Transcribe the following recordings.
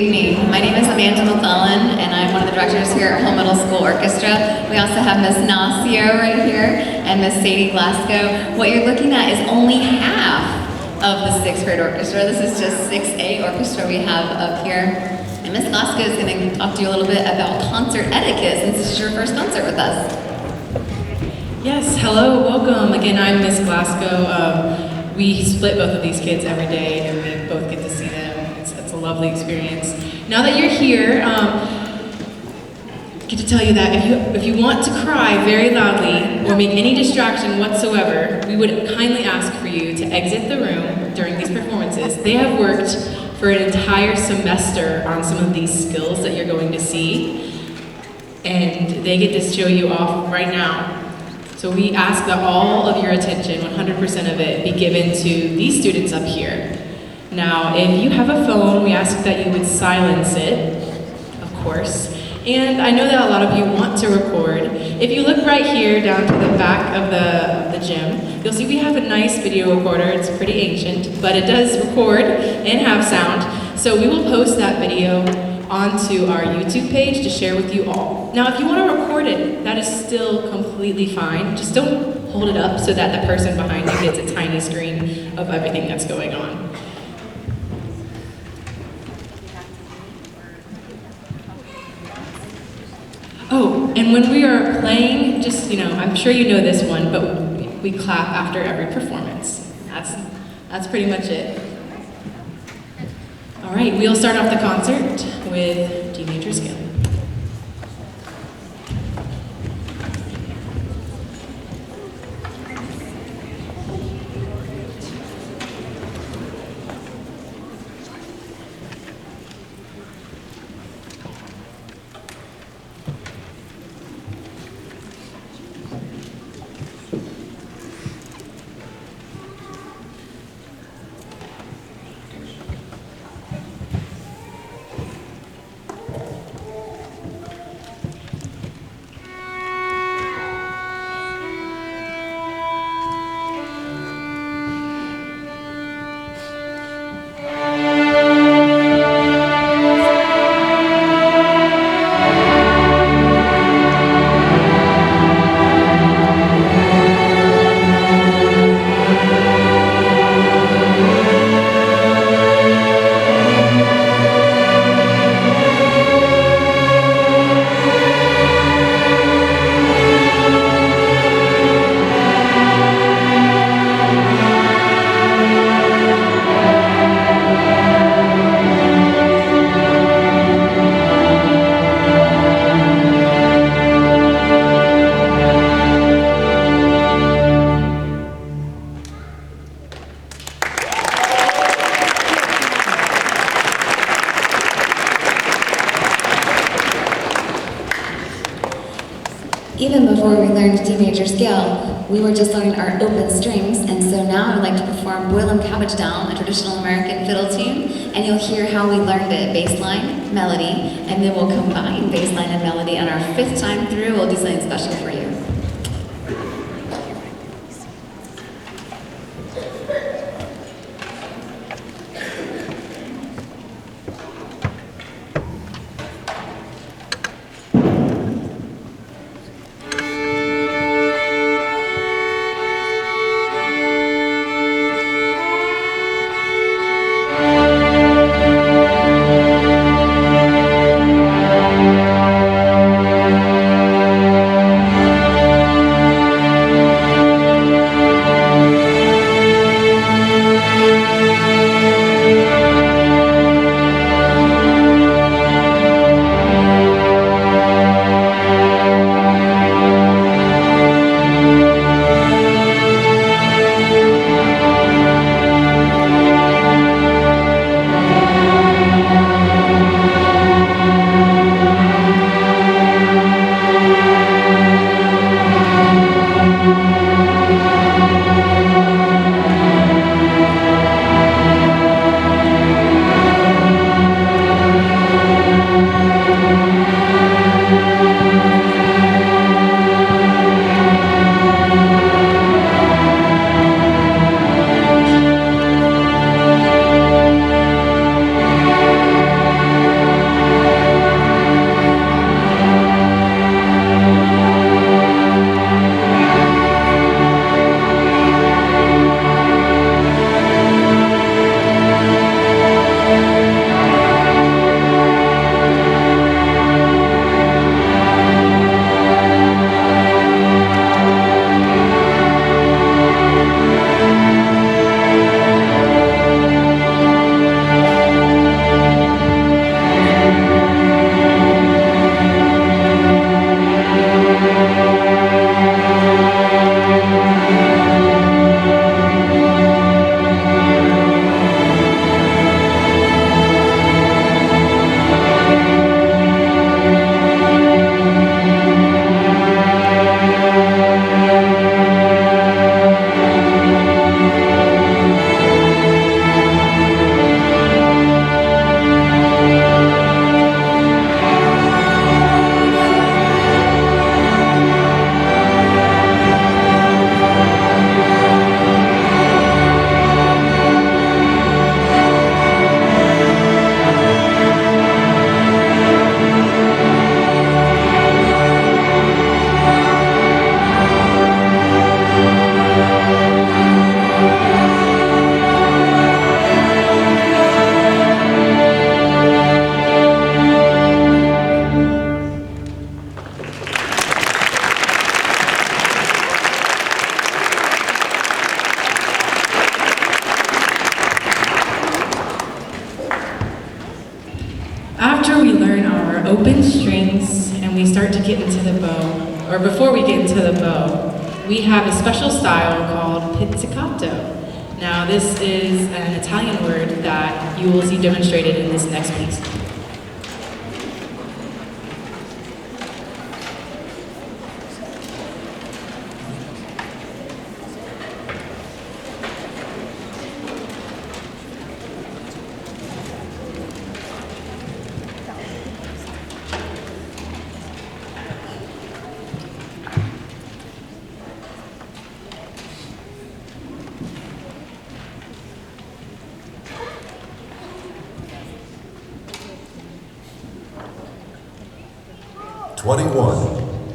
Good evening. My name is Amanda McClellan, and I'm one of the directors here at Home Middle School Orchestra. We also have Miss Nacio right here and Miss Sadie Glasgow. What you're looking at is only half of the 6th grade orchestra. This is just 6A orchestra we have up here. And Miss Glasgow is going to talk to you a little bit about concert etiquette since this is your first concert with us. Yes, hello, welcome. Again, I'm Miss Glasgow. We split both of these kids every day and we both get to see them. It's a lovely experience. Now that you're here, I get to tell you that if you want to cry very loudly or make any distraction whatsoever, we would kindly ask for you to exit the room during these performances. They have worked for an entire semester on some of these skills that you're going to see, and they get to show you off right now. So we ask that all of your attention, 100% of it, be given to these students up here. Now, if you have a phone, we ask that you would silence it, of course. And I know that a lot of you want to record. If you look right here down to the back of the gym, you'll see we have a nice video recorder. It's pretty ancient, but it does record and have sound. So we will post that video onto our YouTube page to share with you all. Now, if you want to record it, that is still completely fine. Just don't hold it up so that the person behind you gets a tiny screen of everything that's going on. Oh, and when we are playing, just, I'm sure you know this one, but we clap after every performance. That's pretty much it. All right, we'll start off the concert with D major scale. Even before we learned D major scale, we were just learning our open strings, and so now I'd like to perform Boil 'em Cabbage Down, a traditional American fiddle tune, and you'll hear how we learned it, bass line, melody, and then we'll combine bass line and melody, and our 5th time through, we'll do something special for you. After we learn our open strings and we start to get into the bow, or before we get into the bow, we have a special style called pizzicato. Now this is an Italian word that you will see demonstrated in this next piece.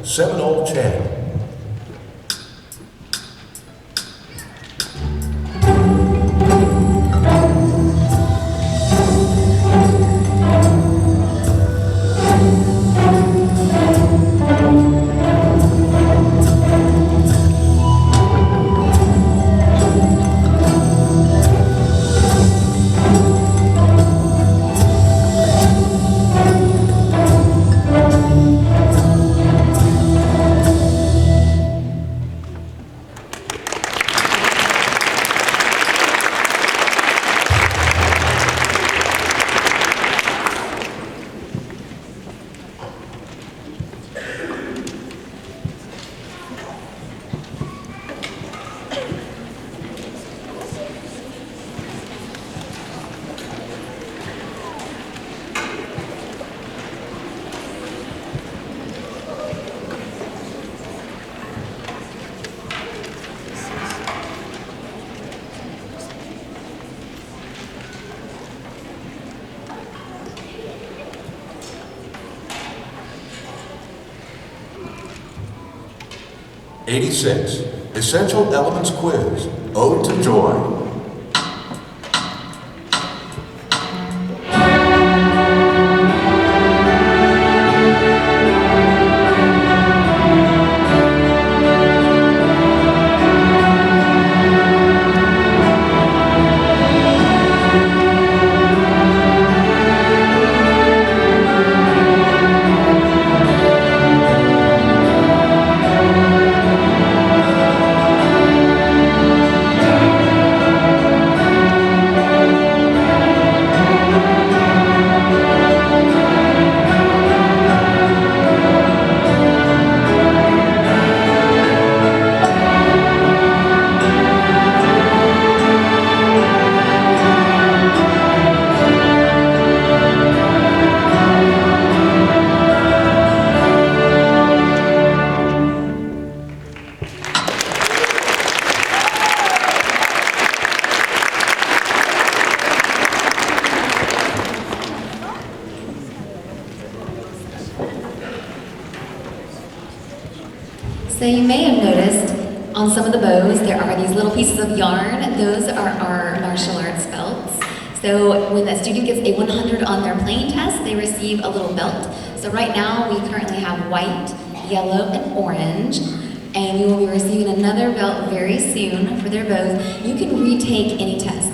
Seminole Channel. '86 Essential Elements Quiz, Ode to Joy. So you may have noticed on some of the bows there are these little pieces of yarn. Those are our martial arts belts. So when a student gets a 100 on their playing test, they receive a little belt. So right now we currently have white, yellow, and orange. And you will be receiving another belt very soon for their bows. You can retake any test.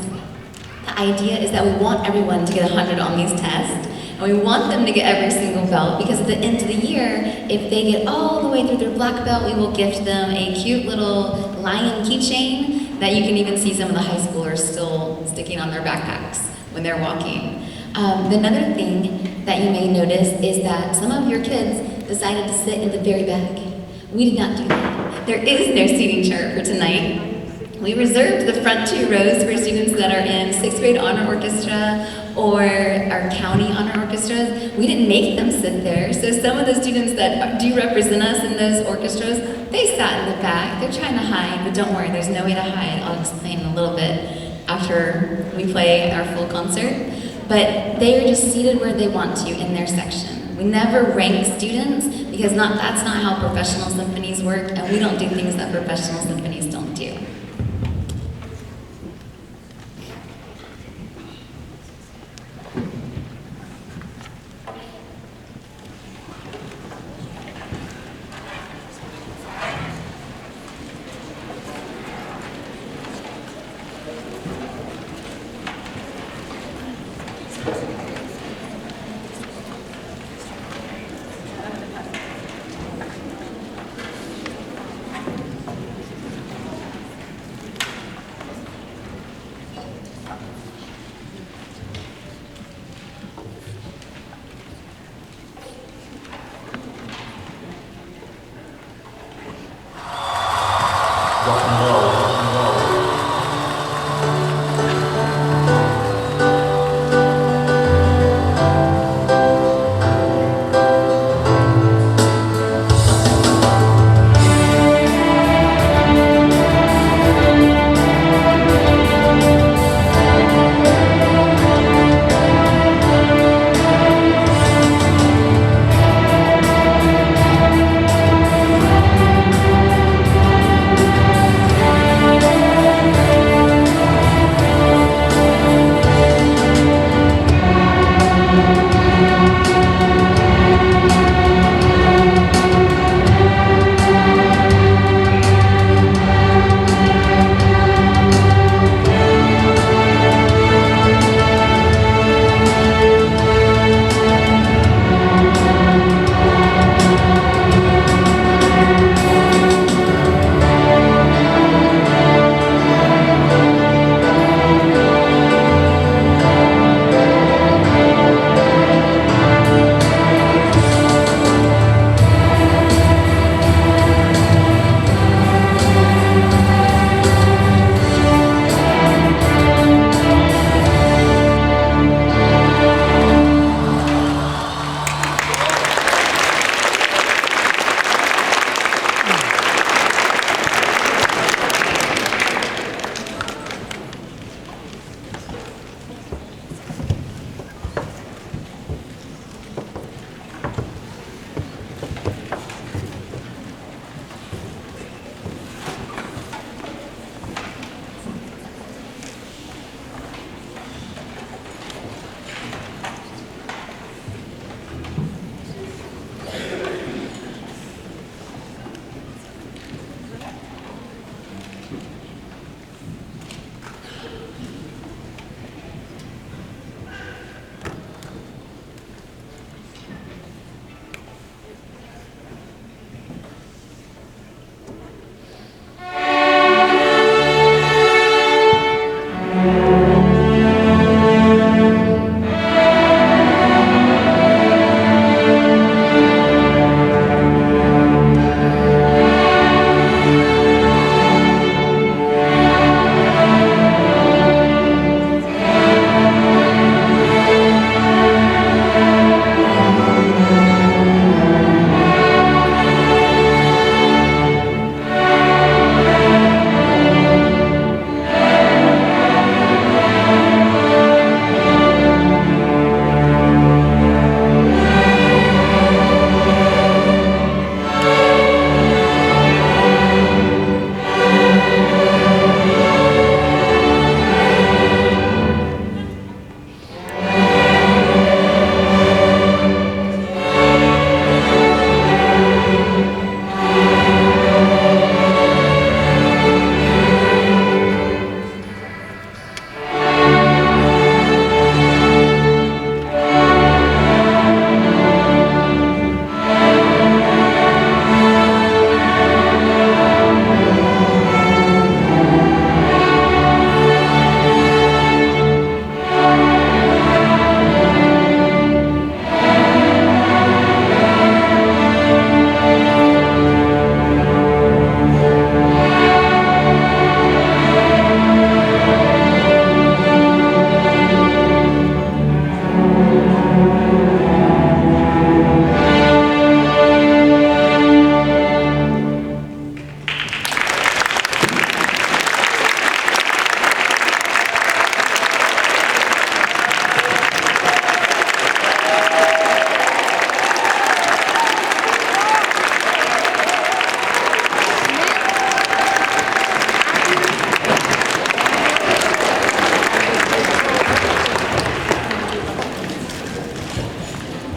The idea is that we want everyone to get 100 on these tests. And we want them to get every single belt because at the end of the year, if they get all the way through their black belt, we will gift them a cute little lion keychain that you can even see some of the high schoolers still sticking on their backpacks when they're walking. Another thing that you may notice is that some of your kids decided to sit in the very back. We did not do that. There is no seating chart for tonight. We reserved the front 2 rows for students that are in 6th grade honor orchestra or our county honor orchestras. We didn't make them sit there. So some of the students that do represent us in those orchestras, they sat in the back. They're trying to hide, but don't worry, there's no way to hide. I'll explain a little bit after we play our full concert. But they are just seated where they want to in their section. We never rank students because that's not how professional symphonies work, and we don't do things that professional symphonies don't do.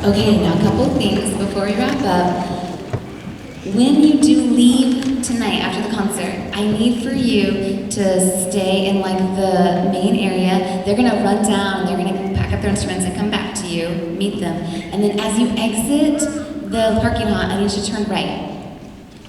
Okay, now a couple of things before we wrap up. When you do leave tonight after the concert, I need for you to stay in like the main area. They're gonna run down, they're gonna pack up their instruments and come back to you, meet them. And then as you exit the parking lot, I need you to turn right.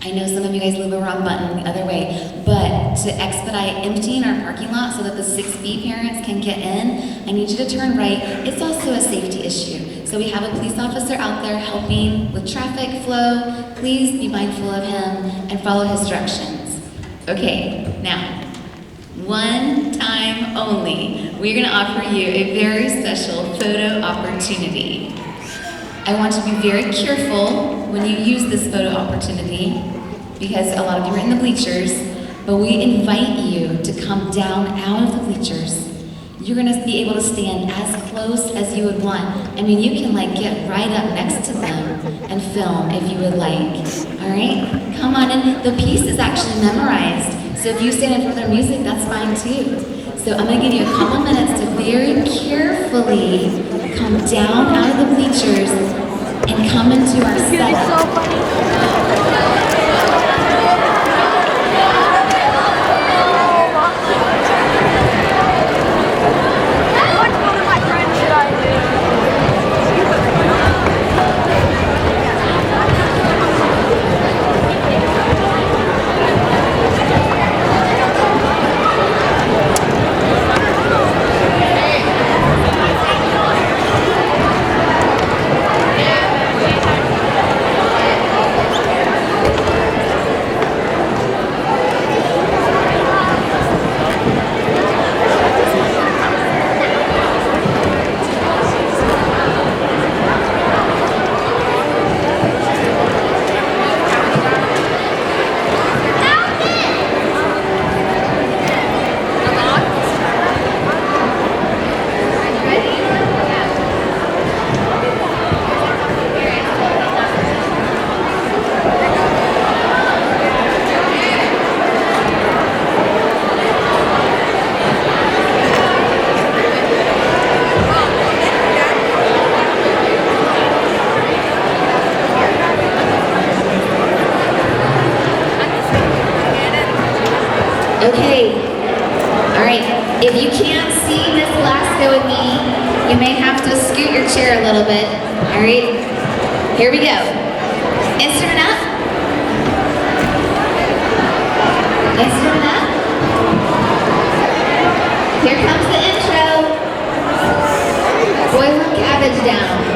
I know some of you guys leave the wrong button the other way, but to expedite emptying our parking lot so that the 6B parents can get in, I need you to turn right. It's also a safety issue. So we have a police officer out there helping with traffic flow. Please be mindful of him and follow his directions. Okay, now, one time only, we're gonna offer you a very special photo opportunity. I want you to be very careful when you use this photo opportunity because a lot of you are in the bleachers, but we invite you to come down out of the bleachers. You're gonna be able to stand as close as you would want. I mean, you can like get right up next to them and film if you would like. All right, come on in. The piece is actually memorized, so if you stand in front of their music, that's fine too. So I'm gonna give you a couple minutes to very carefully come down out of the bleachers and come into our setup. Okay, all right, if you can't see Miss Alaska with me, you may have to scoot your chair a little bit, all right? Here we go. Instrument up. Instrument up. Here comes the intro. Boil and cabbage down.